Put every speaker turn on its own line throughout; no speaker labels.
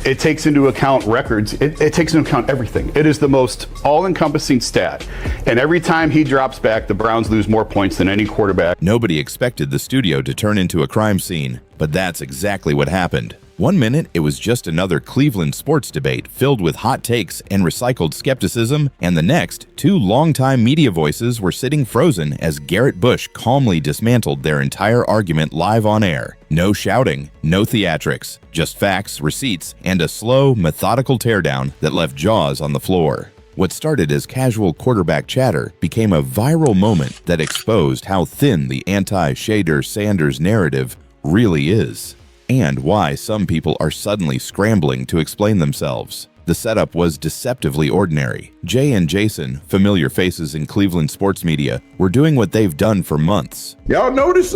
It takes into account records. It takes into account everything. It is the most all-encompassing stat. And every time he drops back, the Browns lose more points than any quarterback.
Nobody expected the studio to turn into a crime scene, but that's exactly what happened. One minute, it was just another Cleveland sports debate filled with hot takes and recycled skepticism, and the next, two longtime media voices were sitting frozen as Garrett Bush calmly dismantled their entire argument live on air. No shouting, no theatrics, just facts, receipts, and a slow, methodical teardown that left jaws on the floor. What started as casual quarterback chatter became a viral moment that exposed how thin the anti-Shedeur Sanders narrative really is, and why some people are suddenly scrambling to explain themselves. The setup was deceptively ordinary. Jay and Jason, familiar faces in Cleveland sports media, were doing what they've done for months.
Y'all notice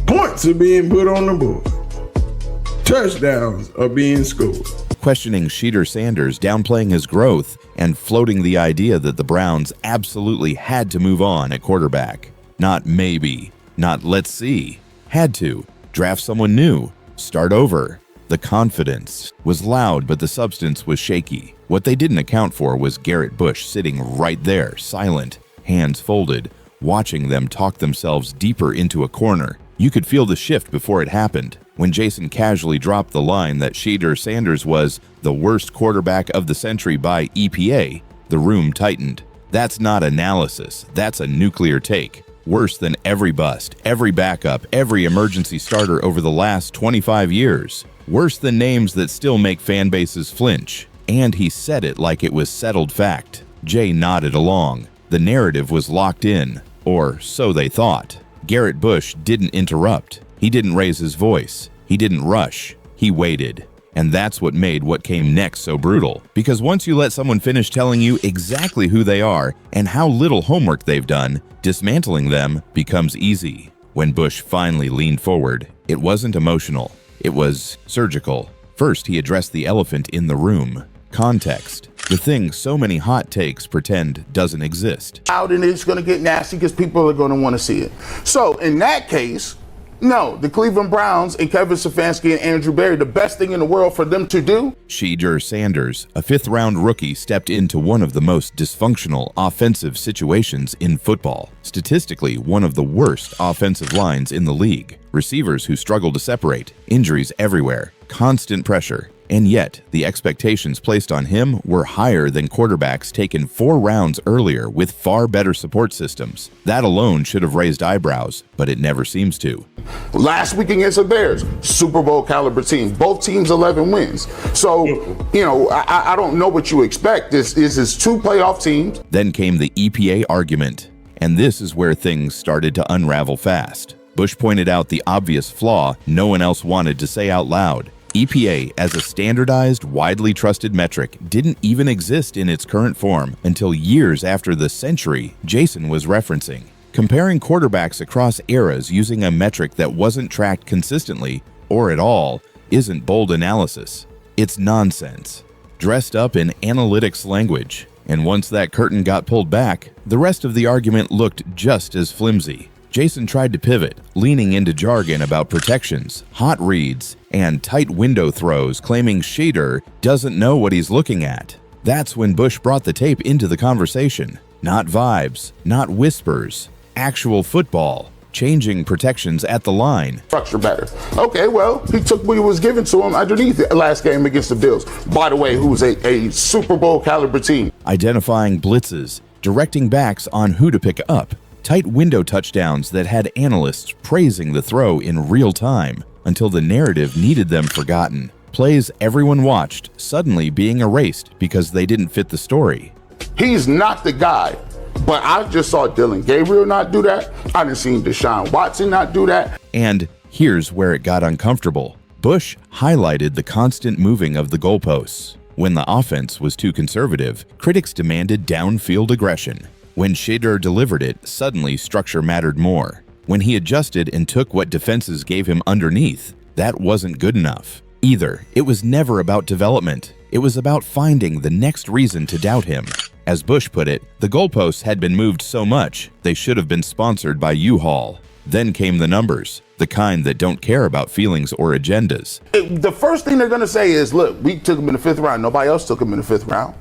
points are being put on the board. Touchdowns are being scored.
Questioning Shedeur Sanders, downplaying his growth, and floating the idea that the Browns absolutely had to move on at quarterback. Not maybe, not let's see. Had to. Draft someone new. Start over. The confidence was loud, but the substance was shaky. What they didn't account for was Garrett Bush sitting right there, silent, hands folded, watching them talk themselves deeper into a corner. You could feel the shift before it happened. When Jason casually dropped the line that Shedeur Sanders was the worst quarterback of the century by EPA, the room tightened. That's not analysis, that's a nuclear take. Worse than every bust, every backup, every emergency starter over the last 25 years. Worse than names that still make fan bases flinch. And he said it like it was settled fact. Jay nodded along. The narrative was locked in, or so they thought. Garrett Bush didn't interrupt. He didn't raise his voice. He didn't rush. He waited. And that's what made what came next so brutal. Because once you let someone finish telling you exactly who they are and how little homework they've done, dismantling them becomes easy. When Bush finally leaned forward, it wasn't emotional. It was surgical. First, he addressed the elephant in the room. Context. The thing so many hot takes pretend doesn't exist.
Out and it's going to get nasty because people are going to want to see it. So in that case, no, the Cleveland Browns and Kevin Stefanski and Andrew Berry, the best thing in the world for them to do.
Shedeur Sanders, a fifth-round rookie, stepped into one of the most dysfunctional offensive situations in football. Statistically, one of the worst offensive lines in the league. Receivers who struggle to separate, injuries everywhere, constant pressure. And yet, the expectations placed on him were higher than quarterbacks taken 4 rounds earlier with far better support systems. That alone should have raised eyebrows, but it never seems to.
Last week against the Bears, Super Bowl caliber team, both teams 11 wins. So, I don't know what you expect. This is 2 playoff teams.
Then came the EPA argument, and this is where things started to unravel fast. Bush pointed out the obvious flaw no one else wanted to say out loud. EPA, as a standardized, widely trusted metric, didn't even exist in its current form until years after the century Jason was referencing. Comparing quarterbacks across eras using a metric that wasn't tracked consistently, or at all, isn't bold analysis. It's nonsense, dressed up in analytics language. And once that curtain got pulled back, the rest of the argument looked just as flimsy. Jason tried to pivot, leaning into jargon about protections, hot reads, and tight window throws, claiming Shedeur doesn't know what he's looking at. That's when Bush brought the tape into the conversation. Not vibes, not whispers, actual football, changing protections at the line.
Structure better. Okay, well, he took what was given to him underneath the last game against the Bills. By the way, who's a Super Bowl caliber team.
Identifying blitzes, directing backs on who to pick up. Tight window touchdowns that had analysts praising the throw in real time until the narrative needed them forgotten. Plays everyone watched suddenly being erased because they didn't fit the story.
He's not the guy, but I just saw Dylan Gabriel not do that. I didn't see Deshaun Watson not do that.
And here's where it got uncomfortable. Bush highlighted the constant moving of the goalposts. When the offense was too conservative, critics demanded downfield aggression. When Shedeur delivered it, suddenly structure mattered more. When he adjusted and took what defenses gave him underneath, that wasn't good enough. Either, it was never about development. It was about finding the next reason to doubt him. As Bush put it, the goalposts had been moved so much, they should have been sponsored by U-Haul. Then came the numbers. the kind that don't care about feelings or agendas.
The first thing they're going to say is, look, we took him in the 5th round. Nobody else took him in the 5th round.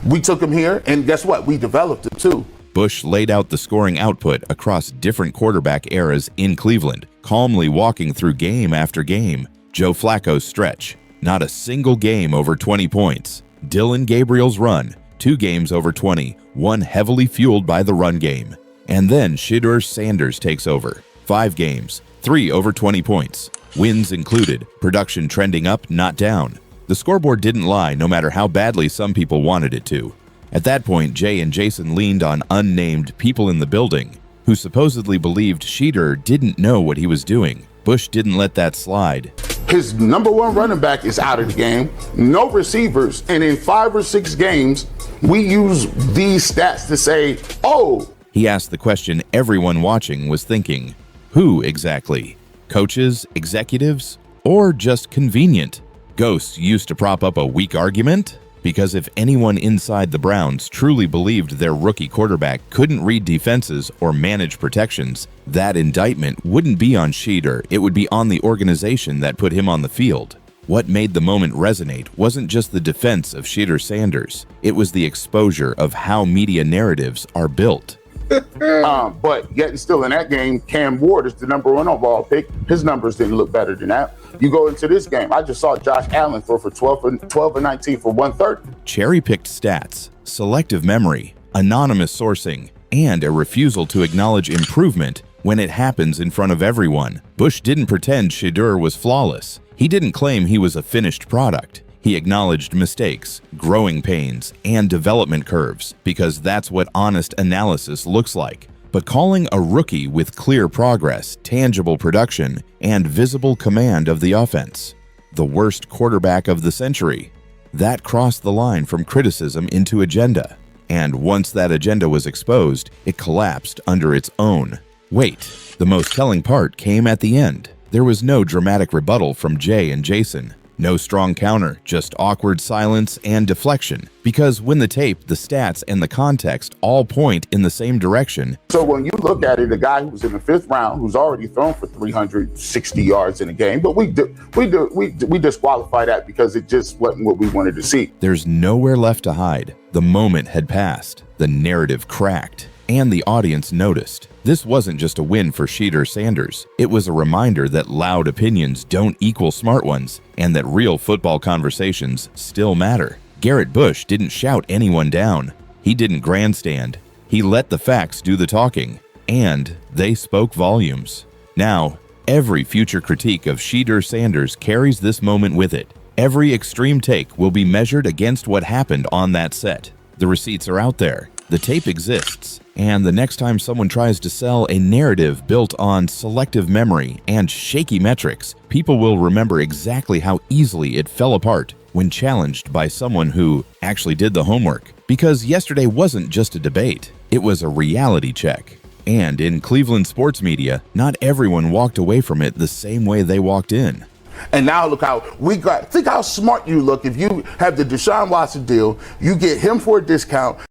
We took him here, and guess what? We developed him too.
Bush laid out the scoring output across different quarterback eras in Cleveland, calmly walking through game after game. Joe Flacco's stretch, not a single game over 20 points. Dylan Gabriel's run, 2 games over 20, one heavily fueled by the run game. And then Shedeur Sanders takes over, 5 games, 3 over 20 points. Wins included, production trending up, not down. The scoreboard didn't lie, no matter how badly some people wanted it to. At that point, Jay and Jason leaned on unnamed people in the building who supposedly believed Shedeur didn't know what he was doing. Bush didn't let that slide.
His number 1 running back is out of the game, no receivers, and in 5 or 6 games, we use these stats to say, oh.
He asked the question everyone watching was thinking. Who exactly? Coaches, executives, or just convenient? Ghosts used to prop up a weak argument? Because if anyone inside the Browns truly believed their rookie quarterback couldn't read defenses or manage protections, that indictment wouldn't be on Shedeur, it would be on the organization that put him on the field. What made the moment resonate wasn't just the defense of Shedeur Sanders, it was the exposure of how media narratives are built.
But yet and still in that game, Cam Ward is the number 1 overall pick. His numbers didn't look better than that. You go into this game, I just saw Josh Allen throw for 12 and 19 for 130.
Cherry-picked stats, selective memory, anonymous sourcing, and a refusal to acknowledge improvement when it happens in front of everyone. Bush didn't pretend Shedeur was flawless. He didn't claim he was a finished product. He acknowledged mistakes, growing pains, and development curves, because that's what honest analysis looks like. But calling a rookie with clear progress, tangible production, and visible command of the offense the worst quarterback of the century, that crossed the line from criticism into agenda. And once that agenda was exposed, it collapsed under its own weight. The most telling part came at the end. There was no dramatic rebuttal from Jay and Jason. No strong counter, just awkward silence and deflection. Because when the tape, the stats, and the context all point in the same direction.
So when you look at it, a guy who was in the 5th round, who's already thrown for 360 yards in a game, but we disqualify that because it just wasn't what we wanted to see.
There's nowhere left to hide. The moment had passed. The narrative cracked. And the audience noticed. This wasn't just a win for Shedeur Sanders. It was a reminder that loud opinions don't equal smart ones, and that real football conversations still matter. Garrett Bush didn't shout anyone down. He didn't grandstand. He let the facts do the talking, and they spoke volumes. Now, every future critique of Shedeur Sanders carries this moment with it. Every extreme take will be measured against what happened on that set. The receipts are out there. The tape exists, and the next time someone tries to sell a narrative built on selective memory and shaky metrics, people will remember exactly how easily it fell apart when challenged by someone who actually did the homework. Because yesterday wasn't just a debate, it was a reality check. And in Cleveland sports media, not everyone walked away from it the same way they walked in.
And now look how we got, think how smart you look if you have the Deshaun Watson deal, you get him for a discount.